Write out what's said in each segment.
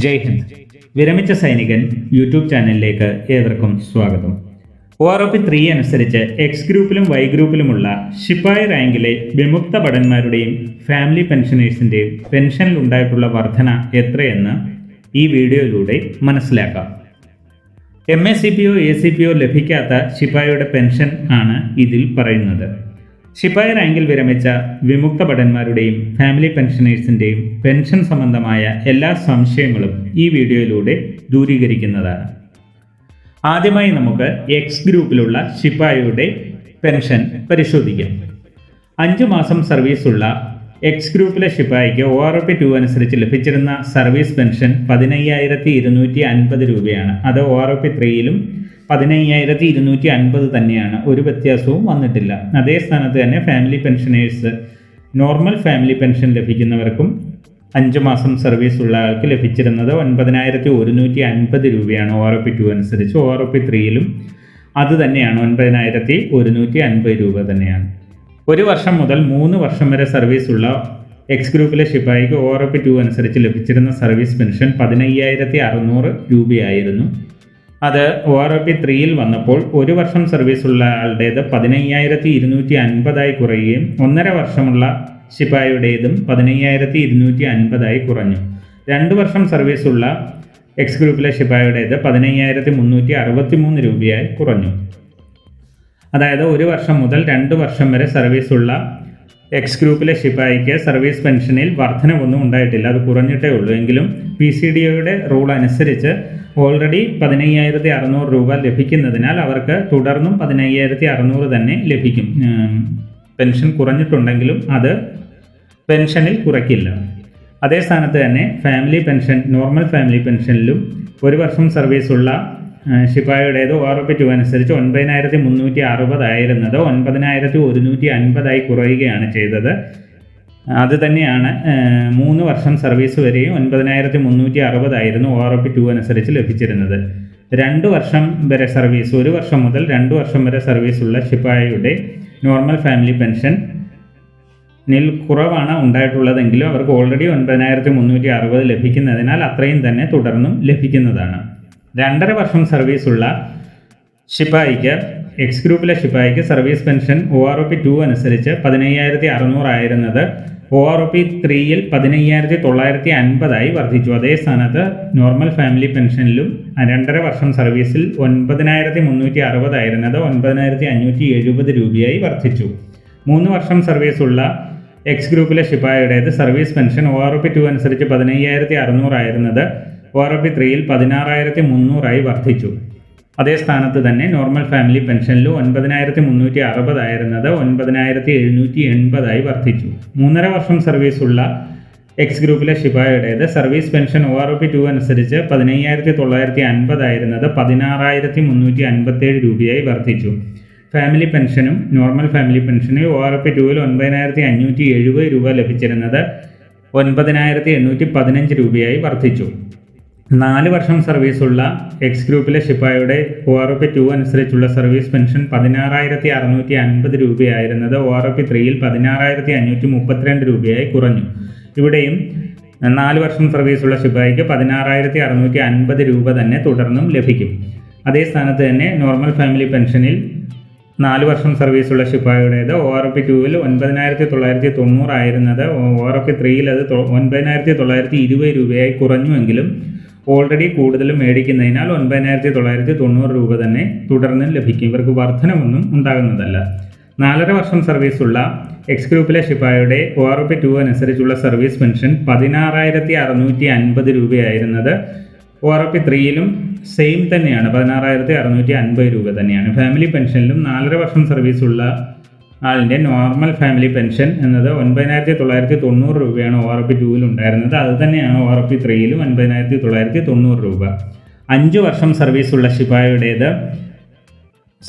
ജയ് ഹിന്ദ്. വിരമിച്ച സൈനികൻ യൂട്യൂബ് ചാനലിലേക്ക് ഏവർക്കും സ്വാഗതം. OROP 3 അനുസരിച്ച് എക്സ് ഗ്രൂപ്പിലും വൈ ഗ്രൂപ്പിലുമുള്ള ശിപ്പായി റാങ്കിലെ വിമുക്ത ഭടന്മാരുടെയും ഫാമിലി പെൻഷനേഴ്സിൻ്റെയും പെൻഷനിൽ ഉണ്ടായിട്ടുള്ള വർധന എത്രയെന്ന് ഈ വീഡിയോയിലൂടെ മനസ്സിലാക്കാം. MACPO ACPO ലഭിക്കാത്ത ശിപ്പായിയുടെ പെൻഷൻ ആണ് ഇതിൽ പറയുന്നത്. ശിപ്പായി റാങ്കിൽ വിരമിച്ച വിമുക്ത ഭടന്മാരുടെയും ഫാമിലി പെൻഷനേഴ്സിൻ്റെയും പെൻഷൻ സംബന്ധമായ എല്ലാ സംശയങ്ങളും ഈ വീഡിയോയിലൂടെ ദൂരീകരിക്കുന്നതാണ്. ആദ്യമായി നമുക്ക് എക്സ് ഗ്രൂപ്പിലുള്ള ശിപ്പായിയുടെ പെൻഷൻ പരിശോധിക്കാം. 5 മാസം സർവീസുള്ള എക്സ് ഗ്രൂപ്പിലെ ശിപ്പായിക്ക് OROP 2 അനുസരിച്ച് ലഭിച്ചിരുന്ന സർവീസ് പെൻഷൻ 15,250 രൂപയാണ്. അത് OROP 3യിലും 15,250 തന്നെയാണ്. ഒരു വ്യത്യാസവും വന്നിട്ടില്ല. അതേ സ്ഥാനത്ത് തന്നെ family pensioners normal family pension ലഭിക്കുന്നവർക്കും 5 മാസം സർവീസ് ഉള്ള ആൾക്ക് ലഭിച്ചിരുന്നത് 9,150 രൂപയാണ് OROP 2 അനുസരിച്ച്. OROP 3യിലും അത് തന്നെയാണ്, 9,150 രൂപ തന്നെയാണ്. 1 വർഷം മുതൽ 3 വർഷം വരെ സർവീസ് ഉള്ള എക്സ് ഗ്രൂപ്പിലെ ശിപ്പായിക്ക് OROP 2 അനുസരിച്ച് ലഭിച്ചിരുന്ന സർവീസ് പെൻഷൻ 15,600 രൂപയായിരുന്നു. അത് OROP 3യിൽ വന്നപ്പോൾ 1 വർഷം സർവീസ് ഉള്ള ആളുടേത് 15,250 കുറയുകയും 1.5 വർഷമുള്ള ശിപ്പായിയുടേതും 15,250 കുറഞ്ഞു. 2 വർഷം സർവീസ് ഉള്ള എക്സ് ഗ്രൂപ്പിലെ ശിപ്പായിയുടേത് 15,363 രൂപയായി കുറഞ്ഞു. അതായത് 1 വർഷം മുതൽ 2 വർഷം വരെ സർവീസ് ഉള്ള എക്സ് ഗ്രൂപ്പിലെ ശിപ്പായിക്ക് സർവീസ് പെൻഷനിൽ വർധനവൊന്നും ഉണ്ടായിട്ടില്ല, അത് കുറഞ്ഞിട്ടേ ഉള്ളൂ. എങ്കിലും PCDOയുടെ റൂൾ അനുസരിച്ച് ഓൾറെഡി 15,600 രൂപ ലഭിക്കുന്നതിനാൽ അവർക്ക് തുടർന്നും 15,600 തന്നെ ലഭിക്കും. പെൻഷൻ കുറഞ്ഞിട്ടുണ്ടെങ്കിലും അത് പെൻഷനിൽ കുറയ്ക്കില്ല. അതേ സ്ഥാനത്ത് തന്നെ ഫാമിലി പെൻഷൻ നോർമൽ ഫാമിലി പെൻഷനിലും 1 വർഷം സർവീസുള്ള ശിപ്പായിയുടേത് OROP 2 അനുസരിച്ച് 9,360 ആയിരുന്നത് 9,150 കുറയുകയാണ് ചെയ്തത്. അത് തന്നെയാണ് 3 വർഷം സർവീസ് വരെയും 9,360 ആയിരുന്നു OROP 2 അനുസരിച്ച് ലഭിച്ചിരുന്നത്. 2 വർഷം വരെ സർവീസ്, 1 വർഷം മുതൽ 2 വർഷം വരെ സർവീസുള്ള ശിപ്പായിയുടെ നോർമൽ ഫാമിലി പെൻഷനിൽ കുറവാണ് ഉണ്ടായിട്ടുള്ളതെങ്കിലും അവർക്ക് ഓൾറെഡി 9,360 ലഭിക്കുന്നതിനാൽ അത്രയും തന്നെ തുടർന്നും ലഭിക്കുന്നതാണ്. 2.5 വർഷം സർവീസുള്ള ശിപ്പായിക്ക് എക്സ് ഗ്രൂപ്പിലെ ശിപ്പായിക്ക് സർവീസ് പെൻഷൻ OROP 2 അനുസരിച്ച് 15,600 ആയിരുന്നത് OROP 3യിൽ 15,950 വർദ്ധിച്ചു. അതേ സ്ഥാനത്ത് നോർമൽ ഫാമിലി പെൻഷനിലും 2.5 വർഷം സർവീസിൽ 9,360 ആയിരുന്നത് 9,570 രൂപയായി വർദ്ധിച്ചു. 3 വർഷം സർവീസുള്ള എക്സ് ഗ്രൂപ്പിലെ ശിപ്പായിയുടേത് സർവീസ് പെൻഷൻ OROP 2 അനുസരിച്ച് 15,600 ആയിരുന്നത് OROP 3യിൽ 16,300 വർദ്ധിച്ചു. അതേ സ്ഥാനത്ത് തന്നെ നോർമൽ ഫാമിലി പെൻഷനിലും 9,360 ആയിരുന്നത് 9,780 വർദ്ധിച്ചു. 3.5 വർഷം സർവീസുള്ള എക്സ് ഗ്രൂപ്പിലെ ശിപ്പായിയുടേത് സർവീസ് പെൻഷൻ OROP 2 അനുസരിച്ച് 15,950 ആയിരുന്നത് 16,357 രൂപയായി വർദ്ധിച്ചു. ഫാമിലി പെൻഷനും നോർമൽ ഫാമിലി പെൻഷനും OROP 2ൽ 9,570 രൂപ ലഭിച്ചിരുന്നത് 9,815 രൂപയായി വർദ്ധിച്ചു. 4 വർഷം സർവീസുള്ള എക്സ് ഗ്രൂപ്പിലെ ശിപ്പായിയുടെ OROP 2 അനുസരിച്ചുള്ള സർവീസ് പെൻഷൻ 16,650 രൂപയായിരുന്നത് OROP 3യിൽ 16,532 രൂപയായി കുറഞ്ഞു. ഇവിടെയും 4 വർഷം സർവീസുള്ള ശിപ്പായിക്ക് 16,650 രൂപ തന്നെ തുടർന്നും ലഭിക്കും. അതേ സ്ഥാനത്ത് തന്നെ നോർമൽ ഫാമിലി പെൻഷനിൽ 4 വർഷം സർവീസുള്ള ശിപ്പായിയുടേത് OROP 2ൽ 9,990 ആയിരുന്നത് OROP 3യിൽ അത് 9,920 രൂപയായി കുറഞ്ഞുവെങ്കിലും ഓൾറെഡി കൂടുതൽ മേടിക്കുന്നതിനാൽ 9,990 രൂപ തന്നെ തുടർന്നും ലഭിക്കും. ഇവർക്ക് വർധനമൊന്നും ഉണ്ടാകുന്നതല്ല. 4.5 വർഷം സർവീസുള്ള എക്സ് ഗ്രൂപ്പിലെ ശിപ്പായിയുടെ OROP 2 അനുസരിച്ചുള്ള സർവീസ് പെൻഷൻ 16,650 രൂപയായിരുന്നത് OROP 3യിലും സെയിം തന്നെയാണ്, 16,650 രൂപ തന്നെയാണ്. ഫാമിലി പെൻഷനിലും 4.5 വർഷം സർവീസുള്ള ആളിൻ്റെ നോർമൽ ഫാമിലി പെൻഷൻ എന്നത് 9,990 രൂപയാണ് OROP 2ൽ ഉണ്ടായിരുന്നത്. അത് തന്നെയാണ് OROP 3യിലും 9,990 രൂപ. 5 വർഷം സർവീസുള്ള ശിപ്പായിയുടേത്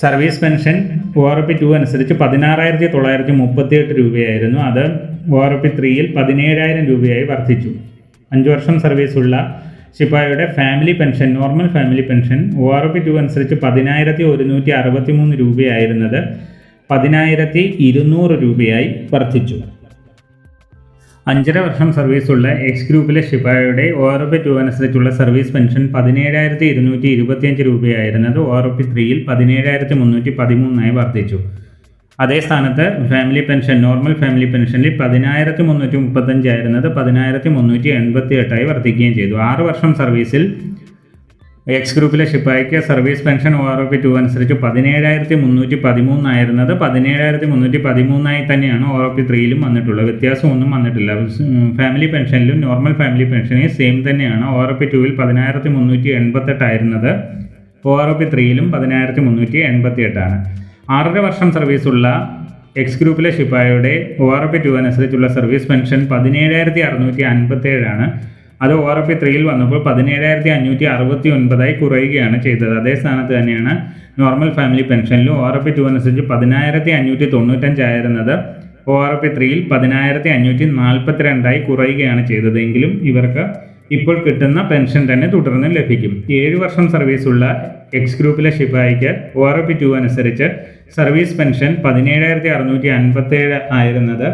സർവീസ് പെൻഷൻ OROP 2 അനുസരിച്ച് 16,938 രൂപയായിരുന്നു. അത് OROP 3യിൽ 17,000 രൂപയായി വർദ്ധിച്ചു. 5 വർഷം സർവീസുള്ള ശിപ്പായിയുടെ family pension normal family pension OROP 2 അനുസരിച്ച് 10,163 രൂപയായിരുന്നത് 10,200 രൂപയായി വർദ്ധിച്ചു. 5.5 വർഷം സർവീസുള്ള എക്സ് ഗ്രൂപ്പിലെ ശിപായിയുടെ ORP 2 അനുസരിച്ചുള്ള സർവീസ് പെൻഷൻ 17,225 രൂപയായിരുന്നത് ORP 3-ൽ 17,313 വർദ്ധിച്ചു. അതേ സ്ഥാനത്ത് ഫാമിലി പെൻഷൻ നോർമൽ ഫാമിലി പെൻഷനിൽ 10,335 ആയിരുന്നത് 10,388 വർദ്ധിക്കുകയും ചെയ്തു. 6 വർഷം സർവീസിൽ എക്സ് ഗ്രൂപ്പിലെ ശിപ്പായിക്ക് സർവീസ് പെൻഷൻ ORP 2 അനുസരിച്ച് 17,313 ആയിരുന്നത് 17,313 തന്നെയാണ് ORP 3-ലും വന്നിട്ടുള്ളത്. വ്യത്യാസമൊന്നും വന്നിട്ടില്ല. ഫാമിലി പെൻഷനിലും നോർമൽ ഫാമിലി പെൻഷനും സെയിം തന്നെയാണ്. ORP 2-ൽ 10,388 ആയിരുന്നത് ORP 3-ലും 10,388 ആണ്. 6.5 വർഷം സർവീസുള്ള എക്സ് ഗ്രൂപ്പിലെ ശിപ്പായിയുടെ ORP 2 അനുസരിച്ചുള്ള സർവീസ് പെൻഷൻ 17,657 ആണ്. അത് ORP 3-ൽ വന്നപ്പോൾ 17,569 കുറയുകയാണ് ചെയ്തത്. അതേ സ്ഥാനത്ത് തന്നെയാണ് നോർമൽ ഫാമിലി പെൻഷനിലും ORP 2 അനുസരിച്ച് 10,595 ആയിരുന്നത് ORP 3-ൽ 10,542 കുറയുകയാണ് ചെയ്തത്. എങ്കിലും ഇവർക്ക് ഇപ്പോൾ കിട്ടുന്ന പെൻഷൻ തന്നെ തുടർന്ന് ലഭിക്കും. 7 വർഷം സർവീസുള്ള എക്സ് ഗ്രൂപ്പിലെ ശിപായിക്ക് ORP 2 അനുസരിച്ച് സർവീസ് പെൻഷൻ 17,657 ആയിരുന്നത്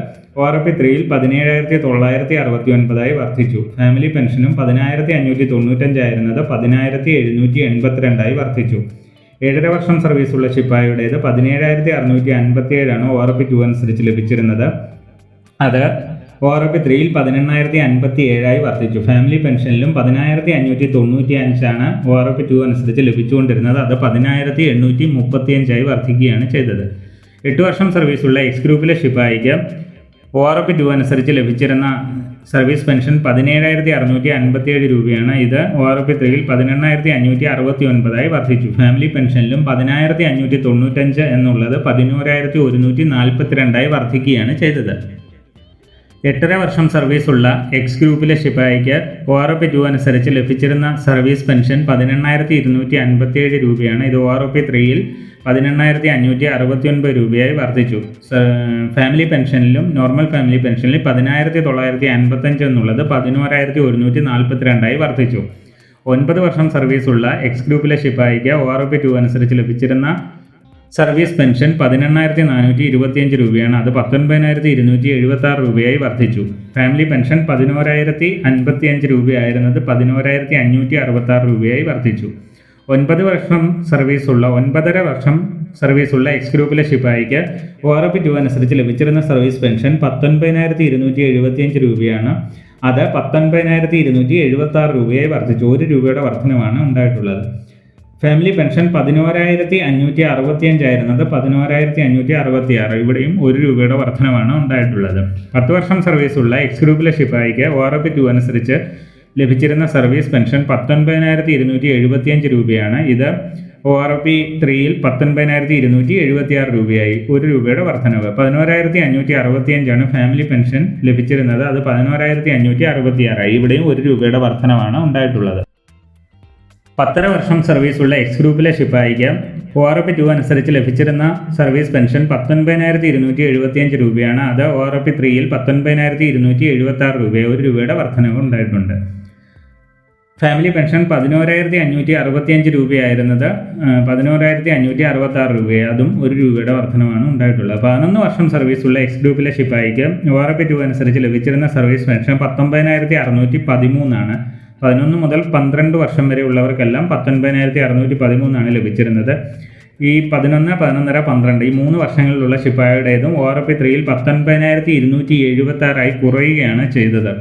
ORP 3-ൽ 17,969 വർദ്ധിച്ചു. ഫാമിലി പെൻഷനും 10,595 ആയിരുന്നത് 10,782 വർദ്ധിച്ചു. 7.5 വർഷം സർവീസുള്ള ശിപ്പായിയുടേത് 17,657 ആണ് ORP 2 അനുസരിച്ച് ലഭിച്ചിരുന്നത്. അത് ORP 3-ൽ 18,057 വർദ്ധിച്ചു. ഫാമിലി പെൻഷനിലും 10,595 ആണ് ORP 2 അനുസരിച്ച് ലഭിച്ചുകൊണ്ടിരുന്നത്. അത് 10,835 വർദ്ധിക്കുകയാണ് ചെയ്തത്. 8 വർഷം സർവീസുള്ള എക്സ് ഗ്രൂപ്പിലെ ശിപ്പായിക്ക് ORP 2 അനുസരിച്ച് ലഭിച്ചിരുന്ന സർവീസ് പെൻഷൻ 17,657 രൂപയാണ്. ഇത് ORP 3-ൽ 18,569 വർദ്ധിച്ചു. ഫാമിലി പെൻഷനിലും 10,595 എന്നുള്ളത് 11,142 വർദ്ധിക്കുകയാണ് ചെയ്തത്. 8.5 വർഷം സർവീസുള്ള എക്സ് ഗ്രൂപ്പിലെ ശിപായിക്ക് ORP 2 അനുസരിച്ച് ലഭിച്ചിരുന്ന സർവീസ് പെൻഷൻ 18,257 രൂപയാണ്. ഇത് ORP 3-ൽ 18,569 രൂപയായി വർദ്ധിച്ചു. ഫാമിലി പെൻഷനിലും നോർമൽ ഫാമിലി പെൻഷനിലും 10,955 എന്നുള്ളത് 11,142 വർദ്ധിച്ചു. 9 വർഷം സർവീസുള്ള എക്സ് ഗ്രൂപ്പിലെ ശിപായിക്ക് ORP 2 അനുസരിച്ച് ലഭിച്ചിരുന്ന സർവീസ് പെൻഷൻ 18,425 രൂപയാണ്. അത് 19,276 രൂപയായി വർദ്ധിച്ചു. ഫാമിലി പെൻഷൻ 11,055 രൂപയായിരുന്നത് 11,566 രൂപയായി വർദ്ധിച്ചു. 9.5 വർഷം സർവീസുള്ള എക്സ് ഗ്രൂപ്പിലെ ശിപായിക്ക് ORP 2 അനുസരിച്ച് ലഭിച്ചിരുന്ന സർവീസ് പെൻഷൻ 19,275 രൂപയാണ്. അത് 19,276 രൂപയായി വർദ്ധിച്ചു. 1 രൂപയുടെ വർധനമാണ് ഉണ്ടായിട്ടുള്ളത്. ഫാമിലി പെൻഷൻ 11,565 ആയിരുന്നത് 11,566. ഇവിടെയും 1 രൂപയുടെ വർധനമാണ് ഉണ്ടായിട്ടുള്ളത്. 10 വർഷം സർവീസുള്ള എക്സ് ഗ്രൂപ്പിലെ ശിപായിക്ക് ORP 2 അനുസരിച്ച് ലഭിച്ചിരുന്ന സർവീസ് പെൻഷൻ 19,275 രൂപയാണ്. ഇത് ORP 3-ൽ 19,276 രൂപയായി. 1 രൂപയുടെ വർധനവ്. 11,565 ഫാമിലി പെൻഷൻ ലഭിച്ചിരുന്നത്. അത് 11,566. ഇവിടെയും 1 രൂപയുടെ വർധനമാണ് ഉണ്ടായിട്ടുള്ളത്. 10.5 വർഷം സർവീസുള്ള എക്സ് ഗ്രൂപ്പിലെ ശിപായിക്ക് ORP 2 അനുസരിച്ച് ലഭിച്ചിരുന്ന സർവീസ് പെൻഷൻ 19,275 രൂപയാണ്. അത് ORP 3-ൽ 19,276 രൂപയെ. 1 രൂപയുടെ വർധനവ് ഉണ്ടായിട്ടുണ്ട്. ഫാമിലി പെൻഷൻ 11,565 രൂപയായിരുന്നത് 11,566 രൂപയെ. അതും 1 രൂപയുടെ വർധനമാണ് ഉണ്ടായിട്ടുള്ളത്. 11 വർഷം സർവീസുള്ള എക്സ് ഗ്രൂപ്പിലെ ശിപായിക്ക് ORP 2 അനുസരിച്ച് ലഭിച്ചിരുന്ന സർവീസ് പെൻഷൻ 19,613 ആണ്. 11 മുതൽ 12 വർഷം വരെ ഉള്ളവർക്കെല്ലാം 19,613 ലഭിച്ചിരുന്നത്. ഈ 11, 11.5, 12 ഈ 3 വർഷങ്ങളിലുള്ള ശിപ്പായിയുടേതും ORP 3-ൽ 19,276 കുറയുകയാണ് ചെയ്തത്.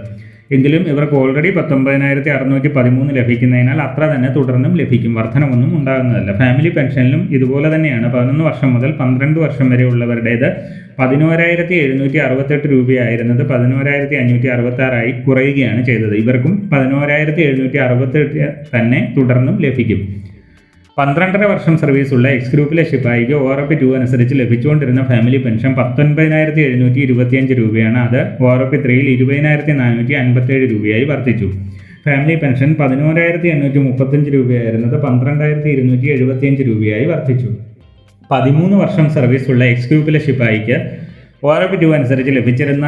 എങ്കിലും ഇവർക്ക് ഓൾറെഡി 19,613 ലഭിക്കുന്നതിനാൽ അത്ര തന്നെ തുടർന്നും ലഭിക്കും. വർധനമൊന്നും ഉണ്ടാകുന്നതല്ല. ഫാമിലി പെൻഷനിലും ഇതുപോലെ തന്നെയാണ്. 11 വർഷം മുതൽ 12 വർഷം വരെ ഉള്ളവരുടേത് 11,768 രൂപയായിരുന്നത് 11,566 കുറയുകയാണ് ചെയ്തത്. ഇവർക്കും 11,768 തന്നെ തുടർന്നും ലഭിക്കും. 12.5 വർഷം സർവീസുള്ള എക്സ് ഗ്രൂപ്പിലെ ശിപായിക്ക് ORP 2 അനുസരിച്ച് ലഭിച്ചുകൊണ്ടിരുന്ന ഫാമിലി പെൻഷൻ 19,725 രൂപയാണ്. അത് ORP 3-ൽ 20,457 രൂപയായി വർദ്ധിച്ചു. ഫാമിലി പെൻഷൻ 11,835 രൂപയായിരുന്നത് 12,275 രൂപയായി വർദ്ധിച്ചു. 13 വർഷം സർവീസുള്ള എക്സ് ഗ്രൂപ്പിലെ ശിപായിക്ക് ORP 2 അനുസരിച്ച് ലഭിച്ചിരുന്ന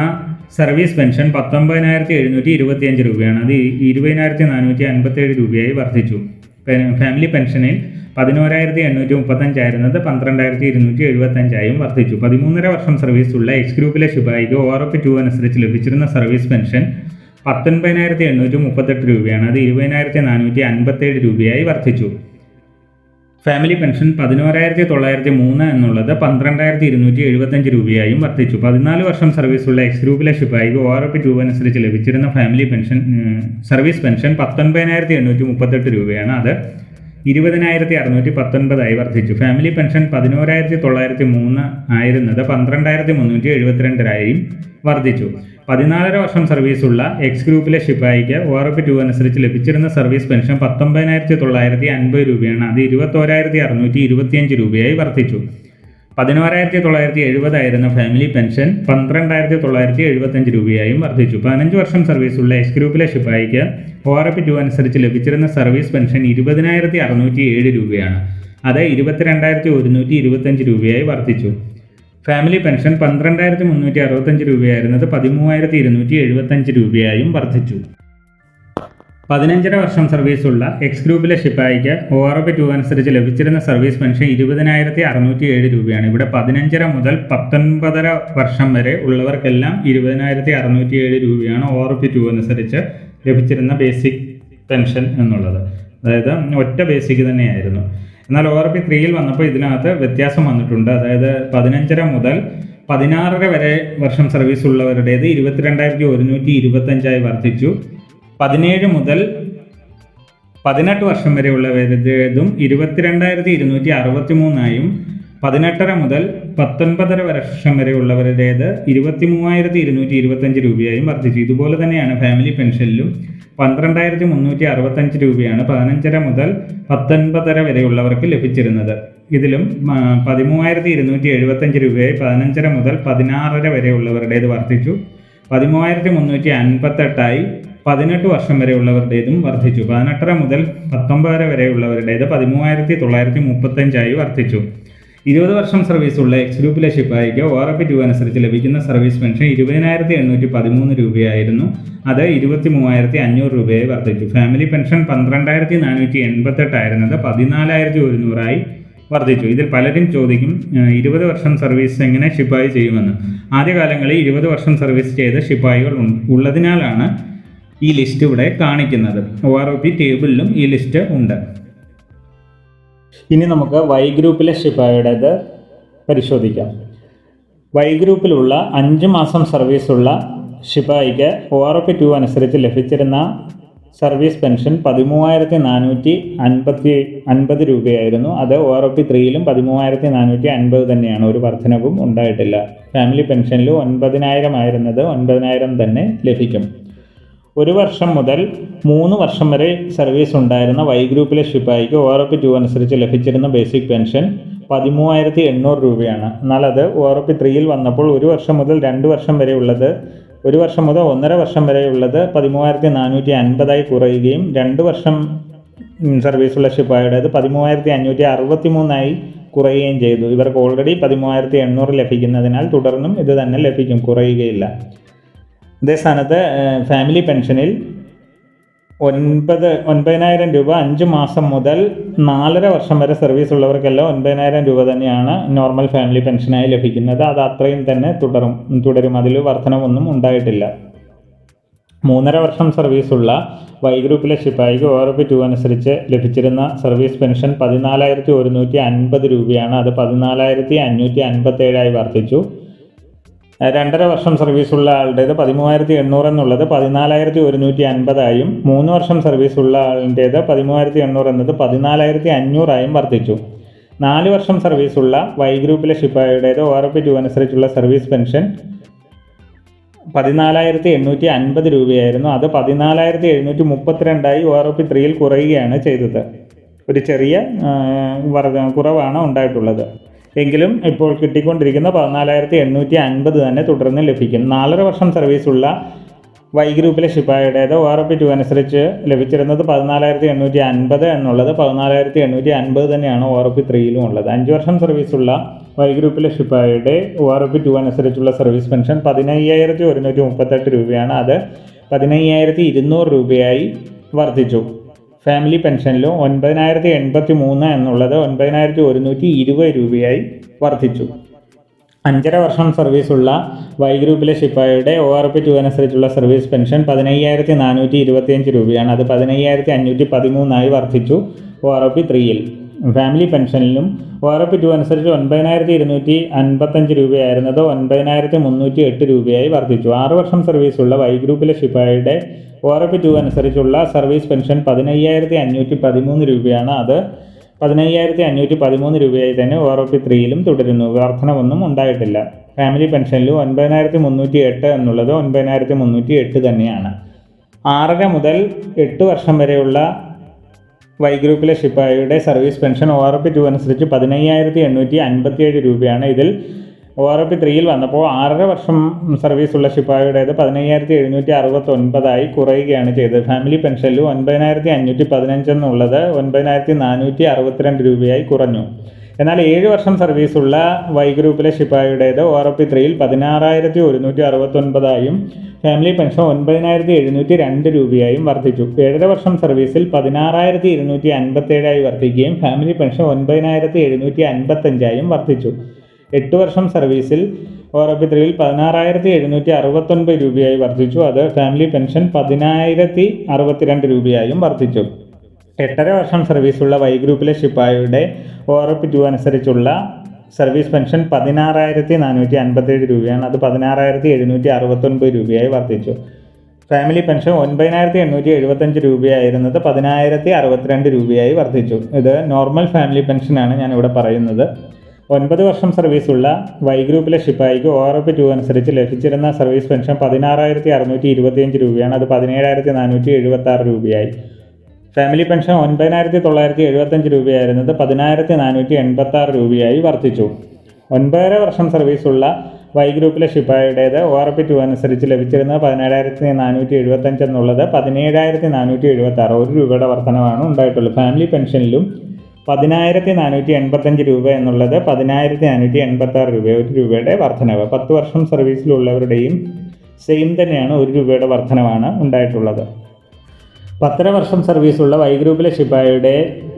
സർവീസ് പെൻഷൻ 19,725 രൂപയാണ്. അത് 20,457 രൂപയായി വർദ്ധിച്ചു. ഫാമിലി പെൻഷനിൽ 11,835 ആയിരുന്നത് 12,275 വർദ്ധിച്ചു. 13.5 വർഷം സർവീസുള്ള എക്സ് ഗ്രൂപ്പിലെ ശിപായിക്ക് ORP 2 അനുസരിച്ച് ലഭിച്ചിരുന്ന സർവീസ് പെൻഷൻ 19,838 രൂപയാണ്. അത് 20,457 രൂപയായി വർദ്ധിച്ചു. ഫാമിലി പെൻഷൻ 11,903 എന്നുള്ളത് 12,275 രൂപയായും വർദ്ധിച്ചു. 14 വർഷം സർവീസുള്ള എക്സ് ഗ്രൂപ്പിലെ ശിപായിക്ക് ORP 2 അനുസരിച്ച് ലഭിച്ചിരുന്ന ഫാമിലി പെൻഷൻ സർവീസ് പെൻഷൻ 19,838 രൂപയാണ്. അത് 20,619 വർദ്ധിച്ചു. ഫാമിലി പെൻഷൻ 11,903 ആയിരുന്നത് 12,372 വർദ്ധിച്ചു. 14 വർഷം സർവീസുള്ള എക്സ് ഗ്രൂപ്പിലെ ശിപായിക്ക് ORP 2 അനുസരിച്ച് ലഭിച്ചിരുന്ന സർവീസ് പെൻഷൻ 19,950 രൂപയാണ്. അത് 21,625 രൂപയായി വർദ്ധിച്ചു. 11,970 ആയിരുന്ന ഫാമിലി പെൻഷൻ 12,975 രൂപയായും വർദ്ധിച്ചു. 15 വർഷം സർവീസുള്ള എക്സ് ഗ്രൂപ്പിലെ ശിപായിക്ക് ORP 2 അനുസരിച്ച് ലഭിച്ചിരുന്ന സർവീസ് പെൻഷൻ 20,607 രൂപയാണ്. അത് 22,125 രൂപയായി വർദ്ധിച്ചു. ഫാമിലി പെൻഷൻ 12,365 രൂപയായിരുന്നത് 13,275 രൂപയായും വർദ്ധിച്ചു. 15 വർഷം സർവീസുള്ള എക്സ് ഗ്രൂപ്പിലെ ശിപായിക്ക് ORP 2 അനുസരിച്ച് ലഭിച്ചിരുന്ന സർവീസ് പെൻഷൻ 20,607 രൂപയാണ്. ഇവിടെ 15 മുതൽ 19 വർഷം വരെ ഉള്ളവർക്കെല്ലാം 20,607 രൂപയാണ് ORP 2 അനുസരിച്ച് ലഭിച്ചിരുന്ന ബേസിക് പെൻഷൻ എന്നുള്ളത്. അതായത് ഒറ്റ ബേസിക് തന്നെയായിരുന്നു. എന്നാൽ ORP 3 വന്നപ്പോൾ ഇതിനകത്ത് വ്യത്യാസം വന്നിട്ടുണ്ട്. അതായത് 15 മുതൽ 16 വരെ വർഷം സർവീസ് ഉള്ളവരുടേത് 22,125 വർദ്ധിച്ചു. 17 മുതൽ 18 വർഷം വരെ ഉള്ളവരുടേതും 22,263 18 മുതൽ 19 വർഷം വരെ ഉള്ളവരുടേത് 23,225 രൂപയായും വർദ്ധിച്ചു. ഇതുപോലെ തന്നെയാണ് ഫാമിലി പെൻഷനിലും 12,365 രൂപയാണ് 15 മുതൽ 19 വരെയുള്ളവർക്ക് ലഭിച്ചിരുന്നത്. ഇതിലും 13,275 രൂപയായി 15 മുതൽ 16 വരെയുള്ളവരുടേത് വർദ്ധിച്ചു. 13,358 18 വർഷം വരെയുള്ളവരുടേതും വർദ്ധിച്ചു. 18 മുതൽ 19 വരെയുള്ളവരുടേത് 13,935 വർദ്ധിച്ചു. 20 വർഷം സർവീസുള്ള എക്സ് ഗ്രൂപ്പിലെ ശിപായിക്ക് ORP 2 അനുസരിച്ച് ലഭിക്കുന്ന സർവീസ് പെൻഷൻ 20,813 രൂപയായിരുന്നു. അത് 23,500 രൂപയായി വർദ്ധിച്ചു. ഫാമിലി പെൻഷൻ 12,488 ആയിരുന്നത് 14,100 വർദ്ധിച്ചു. ഇതിൽ പലരും ചോദിക്കും 20 വർഷം സർവീസ് എങ്ങനെ ശിപായി ചെയ്യുമെന്ന്. ആദ്യകാലങ്ങളിൽ 20 വർഷം സർവീസ് ചെയ്ത ശിപായികൾ ഉള്ളതിനാലാണ് ഈ ലിസ്റ്റ് ഇവിടെ കാണിക്കുന്നത്. ORP ടേബിളിലും ഈ ലിസ്റ്റ് ഉണ്ട്. ഇനി നമുക്ക് Y ഗ്രൂപ്പിലെ ശിപായിയുടേത് പരിശോധിക്കാം. Y ഗ്രൂപ്പിലുള്ള 5 മാസം സർവീസുള്ള ശിപായിക്ക് ORP 2 അനുസരിച്ച് ലഭിച്ചിരുന്ന സർവീസ് പെൻഷൻ 13,450 രൂപയായിരുന്നു. അത് ORP 3 13,450 തന്നെയാണ്. ഒരു വർധനവും ഉണ്ടായിട്ടില്ല. ഫാമിലി പെൻഷനിൽ 9,000 ആയിരുന്നത് 9,000 തന്നെ ലഭിക്കും. 1 വർഷം മുതൽ 3 വർഷം വരെ സർവീസ് ഉണ്ടായിരുന്ന Y ഗ്രൂപ്പിലെ ശിപായിക്ക് ORP 2 അനുസരിച്ച് ലഭിച്ചിരുന്ന ബേസിക് പെൻഷൻ 13,800 രൂപയാണ്. എന്നാൽ അത് ORP 3 വന്നപ്പോൾ 1 വർഷം മുതൽ 2 വർഷം വരെ ഉള്ളത് 1 വർഷം മുതൽ 1.5 വർഷം വരെയുള്ളത് 13,450 കുറയുകയും 2 വർഷം സർവീസുള്ള ശിപായിയുടേത് 13,563 കുറയുകയും ചെയ്തു. ഇവർക്ക് ഓൾറെഡി 13,800 ലഭിക്കുന്നതിനാൽ തുടർന്നും ഇത് തന്നെ ലഭിക്കും, കുറയുകയില്ല. അതേ സ്ഥാനത്ത് ഫാമിലി പെൻഷനിൽ 9,000 രൂപ 5 മാസം മുതൽ 4.5 വർഷം വരെ സർവീസ് ഉള്ളവർക്കെല്ലാം 9,000 രൂപ തന്നെയാണ് നോർമൽ ഫാമിലി പെൻഷനായി ലഭിക്കുന്നത്. അത് അത്രയും തന്നെ തുടരും. അതിൽ വർധനമൊന്നും ഉണ്ടായിട്ടില്ല. 3.5 വർഷം സർവീസുള്ള Y ഗ്രൂപ്പിലെ ശിപായിക്ക് ORP 2 അനുസരിച്ച് ലഭിച്ചിരുന്ന സർവീസ് പെൻഷൻ 14,150 രൂപയാണ്. അത് 14,557 വർദ്ധിച്ചു. 2.5 വർഷം സർവീസുള്ള ആളുടേത് 13,800 എന്നുള്ളത് 14,150 3 വർഷം സർവീസുള്ള ആളിൻ്റേത് 13,800 എന്നത് 14,500 വർദ്ധിച്ചു. 4 വർഷം സർവീസുള്ള Y ഗ്രൂപ്പിലെ ശിപായിയുടേത് ORP 2 അനുസരിച്ചുള്ള സർവീസ് പെൻഷൻ 14,850 രൂപയായിരുന്നു. അത് 14,732 ORP 3 കുറയുകയാണ് ചെയ്തത്. ഒരു ചെറിയ കുറവാണ് ഉണ്ടായിട്ടുള്ളത്. എങ്കിലും ഇപ്പോൾ കിട്ടിക്കൊണ്ടിരിക്കുന്ന 14,850 തന്നെ തുടർന്ന് ലഭിക്കും. 4.5 വർഷം സർവീസുള്ള Y ഗ്രൂപ്പിലെ ശിപായിയുടേത് ORP 2 അനുസരിച്ച് ലഭിച്ചിരുന്നത് 14,850 എന്നുള്ളത് 14,850 തന്നെയാണ് ORP 3 ഉള്ളത്. 5 വർഷം സർവീസുള്ള Y ഗ്രൂപ്പിലെ ശിപായിയുടെ ORP 2 അനുസരിച്ചുള്ള സർവീസ് പെൻഷൻ 15,138 രൂപയാണ്. അത് 15,200 രൂപയായി വർദ്ധിച്ചു. ഫാമിലി പെൻഷനിലും 9,083 എന്നുള്ളത് 9,120 രൂപയായി വർദ്ധിച്ചു. 5.5 വർഷം സർവീസുള്ള വൈ ഗ്രൂപ്പിലെ ശിപ്പായിയുടെ ORP2 അനുസരിച്ചുള്ള സർവീസ് പെൻഷൻ 15,425 രൂപയാണ്. അത് 15,513 വർദ്ധിച്ചു ORP3-ൽ. ഫാമിലി പെൻഷനിലും ORP2 അനുസരിച്ച് 9,255 രൂപയായിരുന്നത് 9,308 രൂപയായി വർദ്ധിച്ചു. 6 വർഷം സർവീസുള്ള വൈ ഗ്രൂപ്പിലെ ശിപ്പായിയുടെ ORP2 അനുസരിച്ചുള്ള സർവീസ് പെൻഷൻ 15,513 രൂപയാണ്. അത് 15,513 രൂപയായി തന്നെ ORP3-ലും തുടരുന്നു. വർധനവൊന്നും ഉണ്ടായിട്ടില്ല. ഫാമിലി പെൻഷനിലും 9,308 എന്നുള്ളത് 9,308 തന്നെയാണ്. 6.5 മുതൽ 8 വർഷം വരെയുള്ള വൈ ഗ്രൂപ്പിലെ ശിപ്പായിയുടെ സർവീസ് പെൻഷൻ ORP2 അനുസരിച്ച് 15,857 രൂപയാണ്. ഇതിൽ ORP3-ൽ വന്നപ്പോൾ 6.5 വർഷം സർവീസുള്ള ശിപ്പായിയുടേത് 15,769 കുറയുകയാണ് ചെയ്തത്. ഫാമിലി പെൻഷനിലും 9,515 എന്നുള്ളത് 9,462 രൂപയായി കുറഞ്ഞു. എന്നാൽ 7 വർഷം സർവീസുള്ള വൈ ഗ്രൂപ്പിലെ ശിപ്പായിയുടേത് ORP3-ൽ 16,169 ഫാമിലി പെൻഷൻ 9,702 രൂപയായും വർദ്ധിച്ചു. 7.5 വർഷം സർവീസിൽ 16,257 വർദ്ധിക്കുകയും ഫാമിലി പെൻഷൻ 9,755 വർദ്ധിച്ചു. 8 വർഷം സർവീസിൽ ORP3-ൽ 16,769 രൂപയായി വർദ്ധിച്ചു. അത് ഫാമിലി പെൻഷൻ 10,062 രൂപയായും വർദ്ധിച്ചു. 8.5 വർഷം സർവീസുള്ള വൈ ഗ്രൂപ്പിലെ ശിപ്പായിയുടെ ORP2 അനുസരിച്ചുള്ള സർവീസ് പെൻഷൻ 16,457 രൂപയാണ്. അത് 16,769 രൂപയായി വർദ്ധിച്ചു. ഫാമിലി പെൻഷൻ 9,875 രൂപയായിരുന്നത് 10,062 രൂപയായി വർദ്ധിച്ചു. ഇത് നോർമൽ ഫാമിലി പെൻഷനാണ് ഞാനിവിടെ പറയുന്നത്. 9 വർഷം സർവീസുള്ള വൈ ഗ്രൂപ്പിലെ ശിപ്പായിക്ക് ORP2 അനുസരിച്ച് ലഭിച്ചിരുന്ന സർവീസ് പെൻഷൻ 16,625 രൂപയാണ്. അത് 17,476 രൂപയായി. ഫാമിലി പെൻഷൻ 9,975 രൂപയായിരുന്നത് 10,486 രൂപയായി വർദ്ധിച്ചു. 9.5 വർഷം സർവീസുള്ള വൈ ഗ്രൂപ്പിലെ ശിപ്പായിയുടേത് ORP2 അനുസരിച്ച് ലഭിച്ചിരുന്നത് 17,475 എന്നുള്ളത് 17,476 1 രൂപയുടെ വർധനവാണ് ഉണ്ടായിട്ടുള്ളത്. ഫാമിലി പെൻഷനിലും 10,485 രൂപ എന്നുള്ളത് 10,486 രൂപ 1 രൂപയുടെ വർധനവ്. 10 വർഷം സർവീസിലുള്ളവരുടെയും സെയിം തന്നെയാണ്, 1 രൂപയുടെ വർധനവാണ് ഉണ്ടായിട്ടുള്ളത്. 10.5 വർഷം സർവീസുള്ള വൈ ഗ്രൂപ്പിലെ ശിപ്പായിയുടെ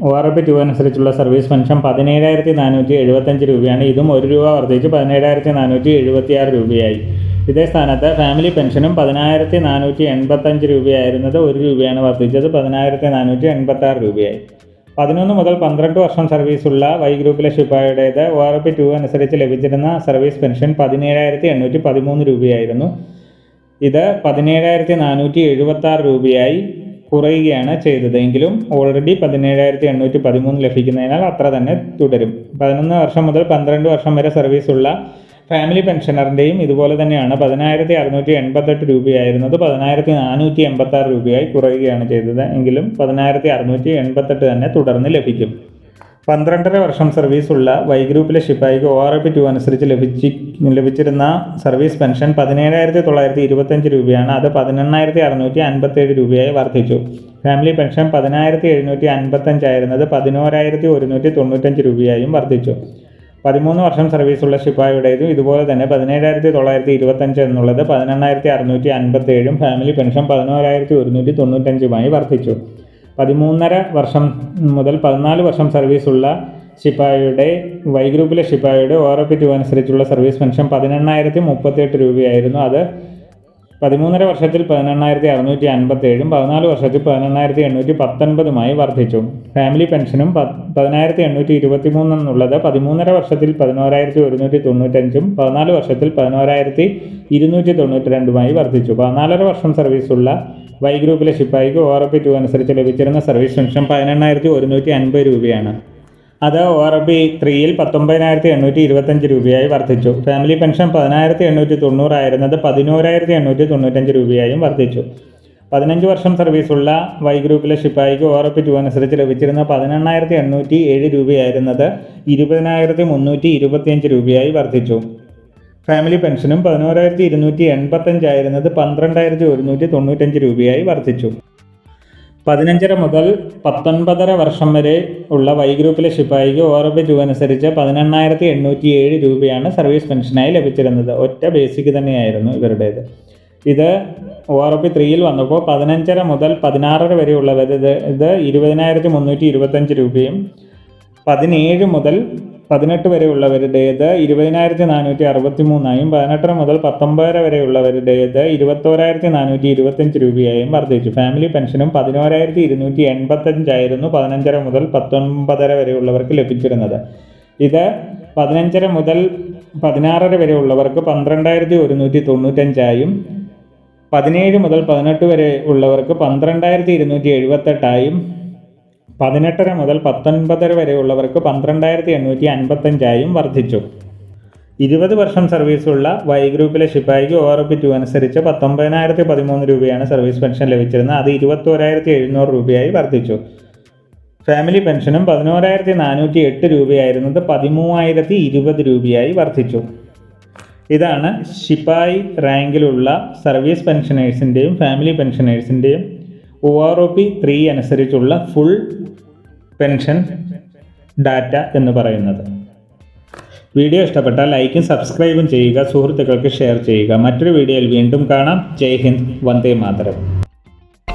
ORP2 അനുസരിച്ചുള്ള സർവീസ് പെൻഷൻ 17,475 രൂപയാണ്. ഇതും 1 രൂപ വർദ്ധിച്ച് 17,476 രൂപയായി. ഇതേ സ്ഥാനത്ത് ഫാമിലി പെൻഷനും 10,485 രൂപയായിരുന്നത് 1 രൂപയാണ് വർദ്ധിച്ചത് 10,486 രൂപയായി. 11 മുതൽ 12 വർഷം സർവീസുള്ള വൈ ഗ്രൂപ്പിലെ ശിപ്പായിയുടേത് ORP2 അനുസരിച്ച് ലഭിച്ചിരുന്ന സർവീസ് പെൻഷൻ 17,813 രൂപയായിരുന്നു. ഇത് 17,476 രൂപയായി കുറയുകയാണ് ചെയ്തത്. എങ്കിലും ഓൾറെഡി 17,813 ലഭിക്കുന്നതിനാൽ അത്ര തന്നെ തുടരും. 11 വർഷം മുതൽ 12 വർഷം വരെ സർവീസുള്ള ഫാമിലി പെൻഷനറിൻ്റെയും ഇതുപോലെ തന്നെയാണ്. 10,688 രൂപയായിരുന്നത് 10,486 രൂപയായി കുറയുകയാണ് ചെയ്തത്. എങ്കിലും 10,688 തന്നെ തുടർന്ന് ലഭിക്കും. 12.5 വർഷം സർവീസുള്ള വൈ ഗ്രൂപ്പിലെ ശിപ്പായിക്ക് ORP2 അനുസരിച്ച് ലഭിച്ചിരുന്ന സർവീസ് പെൻഷൻ 17,925 രൂപയാണ്. അത് 18,657 രൂപയായി വർദ്ധിച്ചു. ഫാമിലി പെൻഷൻ 10,755 ആയിരുന്നത് 11,195 രൂപയായും വർദ്ധിച്ചു. 13 വർഷം സർവീസുള്ള ശിപ്പായിയുടേതും ഇതുപോലെ തന്നെ 17,925 എന്നുള്ളത് 18,657 ഫാമിലി പെൻഷൻ 11,195 വർദ്ധിച്ചു. 13.5 വർഷം മുതൽ 14 വർഷം സർവീസുള്ള ശിപ്പായിയുടെ വൈ ഗ്രൂപ്പിലെ ശിപ്പായിയുടെ ORP2 അനുസരിച്ചുള്ള സർവീസ് പെൻഷൻ 18,038 രൂപയായിരുന്നു. അത് 13.5 വർഷത്തിൽ 18,657 14 വർഷത്തിൽ 18,819 വർദ്ധിച്ചു. ഫാമിലി പെൻഷനും 10,823 എന്നുള്ളത് 13.5 വർഷത്തിൽ 11,195 14 വർഷത്തിൽ 11,292 വർദ്ധിച്ചു. 14.5 വർഷം സർവീസുള്ള വൈ ഗ്രൂപ്പിലെ ശിപ്പായിക്ക് ORP2 അനുസരിച്ച് ലഭിച്ചിരുന്ന സർവീസ് പെൻഷൻ 18,150 രൂപയാണ്. അത് ORP3-ൽ 19,825 രൂപയായി വർദ്ധിച്ചു. ഫാമിലി പെൻഷൻ 10,890 ആയിരുന്നത് 11,895 രൂപയായും വർദ്ധിച്ചു. 15 വർഷം സർവീസുള്ള വൈ ഗ്രൂപ്പിലെ ശിപ്പായിക്ക് ORP2 അനുസരിച്ച് ലഭിച്ചിരുന്ന 18,807 രൂപയായിരുന്നത് 20,325 രൂപയായി വർദ്ധിച്ചു. ഫാമിലി പെൻഷനും 11,285 ആയിരുന്നത് 12,195 രൂപയായി വർദ്ധിച്ചു. 15.5 മുതൽ 19.5 വർഷം വരെ ഉള്ള വൈ ഗ്രൂപ്പിലെ ശിപ്പായിക്ക് ORP2 അനുസരിച്ച് 18,807 രൂപയാണ് സർവീസ് പെൻഷനായി ലഭിച്ചിരുന്നത്. ഒറ്റ ബേസിക് തന്നെയായിരുന്നു ഇവരുടേത്. ഇത് ORP 3-ൽ വന്നപ്പോൾ 15.5 മുതൽ 16.5 വരെയുള്ളവർ ഇത് 20,325 രൂപയും 17 മുതൽ 18 വരെയുള്ളവരുടേത് 20,463 18 മുതൽ 19 വരെയുള്ളവരുടേത് 21,425 രൂപയായും വർദ്ധിച്ചു. ഫാമിലി പെൻഷനും 11,285 ആയിരുന്നു 15 മുതൽ 19 വരെയുള്ളവർക്ക് ലഭിച്ചിരുന്നത്. ഇത് 15 മുതൽ 16 വരെയുള്ളവർക്ക് 12,195 17 മുതൽ 18 വരെ ഉള്ളവർക്ക് 12,278 18 മുതൽ 19 വരെയുള്ളവർക്ക് 12,855 വർദ്ധിച്ചു. 20 വർഷം സർവീസുള്ള Y ഗ്രൂപ്പിലെ ശിപ്പായിക്ക് ORP 2 അനുസരിച്ച് 19,013 രൂപയാണ് സർവീസ് പെൻഷൻ ലഭിച്ചിരുന്നത്. അത് 21,700 രൂപയായി വർദ്ധിച്ചു. ഫാമിലി പെൻഷനും 11,408 രൂപയായിരുന്നത് 13,020 രൂപയായി വർദ്ധിച്ചു. ഇതാണ് ശിപ്പായി റാങ്കിലുള്ള സർവീസ് പെൻഷനേഴ്സിൻ്റെയും ഫാമിലി പെൻഷനേഴ്സിൻ്റെയും ORP 3 അനുസരിച്ചുള്ള ഫുൾ പെൻഷൻ ഡാറ്റ എന്ന് പറയുന്നത്. വീഡിയോ ഇഷ്ടപ്പെട്ടാൽ ലൈക്കും സബ്സ്ക്രൈബും ചെയ്യുക, സുഹൃത്തുക്കൾക്ക് ഷെയർ ചെയ്യുക. മറ്റൊരു വീഡിയോയിൽ വീണ്ടും കാണാം. ജയ് ഹിന്ദ്, വന്ദേ മാതരം.